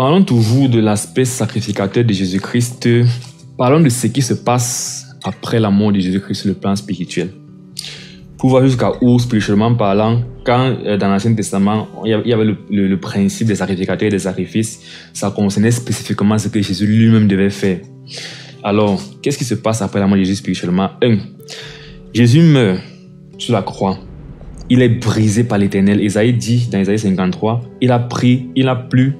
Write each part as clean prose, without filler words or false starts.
Parlons toujours de l'aspect sacrificateur de Jésus-Christ. Parlons de ce qui se passe après la mort de Jésus-Christ sur le plan spirituel. Pour voir jusqu'à où, spirituellement parlant, quand dans l'Ancien Testament, il y avait le principe des sacrificateurs et des sacrifices, ça concernait spécifiquement ce que Jésus lui-même devait faire. Alors, qu'est-ce qui se passe après la mort de Jésus spirituellement? 1. Jésus meurt sur la croix. Il est brisé par l'Éternel. Isaïe dit, dans Isaïe 53, il a plu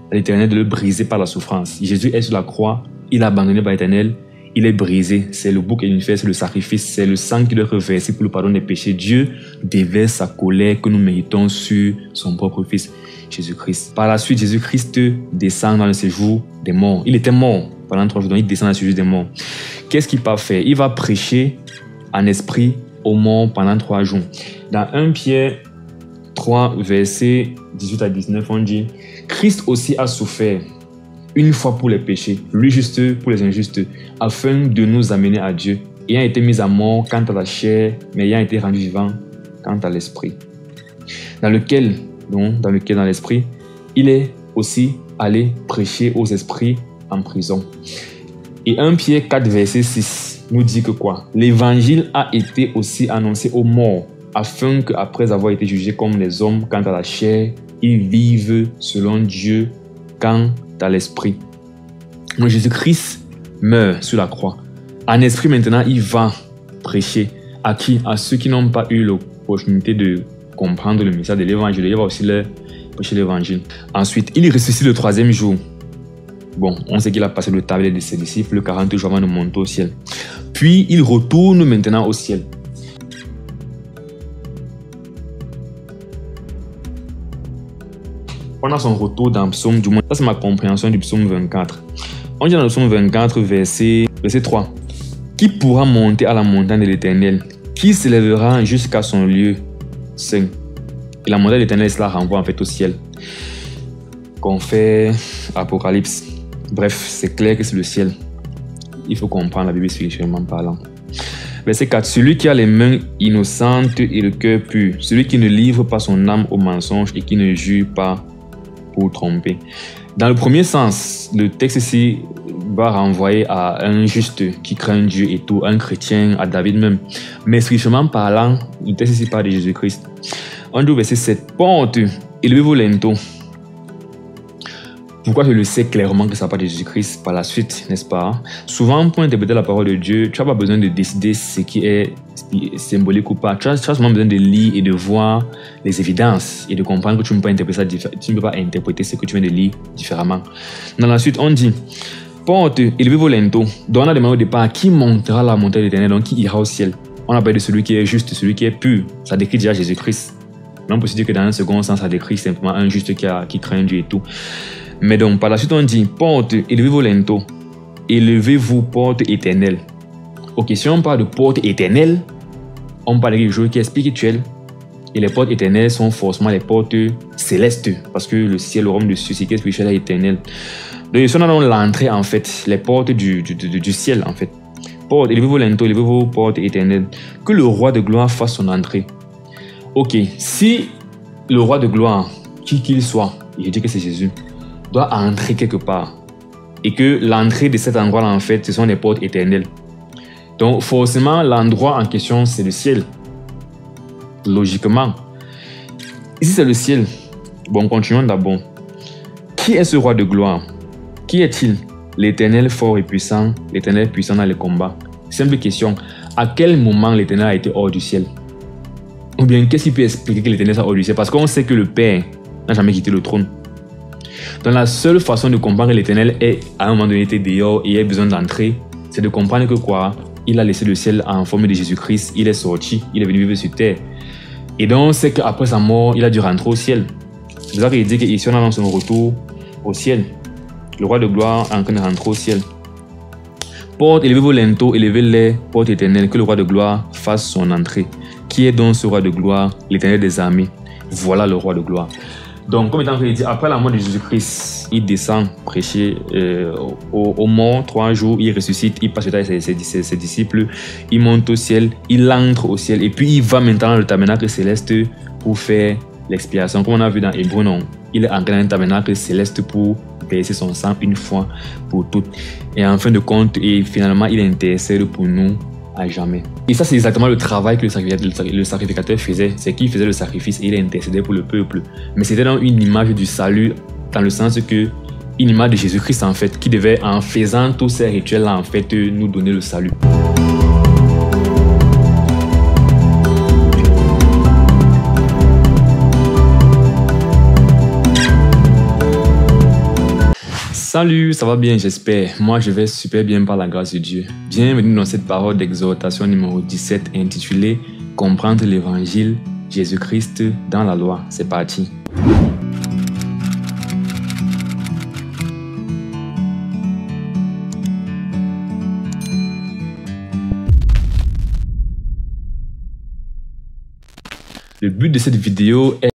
à l'Éternel de le briser par la souffrance. Jésus est sur la croix, il est abandonné par l'Éternel, il est brisé. C'est le bouc émissaire, c'est le sacrifice, c'est le sang qui doit être versé pour le pardon des péchés. Dieu déverse sa colère que nous méritons sur son propre Fils, Jésus-Christ. Par la suite, Jésus-Christ descend dans le séjour des morts. Il était mort pendant 3 jours, donc il descend dans le séjour des morts. Qu'est-ce qu'il va faire? Il va prêcher en esprit aux morts pendant 3 jours. Dans 1 Pierre 3, versets 18 à 19, on dit « Christ aussi a souffert une fois pour les péchés, lui juste pour les injustes, afin de nous amener à Dieu, ayant été mis à mort quant à la chair, mais ayant été rendu vivant quant à l'esprit. » Dans l'esprit, il est aussi allé prêcher aux esprits en prison. Et 1 Pierre 4, verset 6 nous dit que quoi? L'évangile a été aussi annoncé aux morts, afin qu'après avoir été jugés comme les hommes quant à la chair, ils vivent selon Dieu quant à l'esprit. Donc Jésus-Christ meurt sur la croix. En esprit maintenant, il va prêcher à qui? À ceux qui n'ont pas eu l'opportunité de comprendre le message de l'évangile. Il va aussi leur prêcher l'évangile. Ensuite, il ressuscite le 3e jour. Bon, on sait qu'il a passé le tablier de ses disciples 40 jours avant de monter au ciel. Puis, il retourne maintenant au ciel. On a son retour dans le psaume, du moins, ça c'est ma compréhension du psaume 24. On dit dans le psaume 24, verset 3. Qui pourra monter à la montagne de l'Éternel? Qui s'élèvera jusqu'à son lieu saint? Et la montagne de l'Éternel, cela renvoie en fait au ciel. Qu'on fait Apocalypse. Bref, c'est clair que c'est le ciel. Il faut comprendre la Bible spirituellement parlant. Verset 4. Celui qui a les mains innocentes et le cœur pur. Celui qui ne livre pas son âme au mensonge et qui ne jure pas pour tromper. Dans le premier sens, le texte ici va renvoyer à un juste qui craint Dieu et tout, un chrétien, à David même. Mais spirituellement parlant, le texte ici parle de Jésus-Christ. On dit au verset 7. Porte, élevez-vous lento. Pourquoi je le sais clairement que ça parle de Jésus-Christ par la suite, n'est-ce pas? Souvent, pour interpréter la parole de Dieu, tu n'as pas besoin de décider ce qui est symbolique ou pas. Tu as seulement besoin de lire et de voir les évidences et de comprendre que tu ne peux pas interpréter ça, tu ne peux pas interpréter ce que tu viens de lire différemment. Dans la suite, on dit porte, élevez-vous lento. Donc, on a demandé au départ qui montera la montagne de l'Éternel, donc qui ira au ciel. On a parlé de celui qui est juste, celui qui est pur. Ça décrit déjà Jésus-Christ. Mais on peut se dire que dans un second sens, ça décrit simplement un juste qui craint Dieu et tout. Mais donc, par la suite, on dit porte, élevez-vous lento. Élevez-vous, porte éternelle. Ok, si on parle de porte éternelle, on parle de quelque chose qui est spirituel. Et les portes éternelles sont forcément les portes célestes. Parce que le ciel, le royaume de Dieu, c'est qui est spirituel et éternel. Donc, si on a donc l'entrée, en fait, les portes du ciel, en fait. Porte, élevez-vous lento, élevez-vous, porte éternelle. Que le roi de gloire fasse son entrée. Ok, si le roi de gloire, qui qu'il soit, et je dis que c'est Jésus, doit entrer quelque part. Et que l'entrée de cet endroit-là, en fait, ce sont les portes éternelles. Donc, forcément, l'endroit en question, c'est le ciel. Logiquement. Ici, c'est le ciel. Bon, continuons d'abord. Qui est ce roi de gloire? Qui est-il? L'Éternel fort et puissant, l'Éternel puissant dans les combats. Simple question. À quel moment l'Éternel a été hors du ciel? Ou bien, qu'est-ce qui peut expliquer que l'Éternel soit hors du ciel? Parce qu'on sait que le Père n'a jamais quitté le trône. Donc la seule façon de comprendre que l'Éternel est à un moment donné été dehors et a besoin d'entrer, c'est de comprendre que quoi? Il a laissé le ciel en forme de Jésus-Christ, il est sorti, il est venu vivre sur terre. Et donc on sait qu'après sa mort, il a dû rentrer au ciel. C'est pour ça qu'il dit qu'ici on a dans son retour au ciel. Le roi de gloire est en train de rentrer au ciel. Porte, élevez-vous lento, élevez-les, porte éternelle, que le roi de gloire fasse son entrée. Qui est donc ce roi de gloire? L'Éternel des armées. Voilà le roi de gloire. Donc, comme étant dit, après la mort de Jésus-Christ, il descend prêcher aux morts 3 jours, il ressuscite, il passe le temps avec ses disciples, il monte au ciel, il entre au ciel, et puis il va maintenant dans le tabernacle céleste pour faire l'expiation. Comme on a vu dans Hébreux, non, il est entré dans un tabernacle céleste pour verser son sang une fois pour toutes. Et en fin de compte, et finalement, il intercède pour nous à jamais. Et ça, c'est exactement le travail que le sacrificateur faisait. C'est qu'il faisait le sacrifice et il intercédait pour le peuple. Mais c'était dans une image du salut, dans le sens que une image de Jésus-Christ en fait, qui devait, en faisant tous ces rituels-là, en fait, nous donner le salut. Salut, ça va bien, j'espère. Moi, je vais super bien par la grâce de Dieu. Bienvenue dans cette parole d'exhortation numéro 17 intitulée « Comprendre l'évangile, Jésus-Christ dans la loi ». C'est parti. Le but de cette vidéo est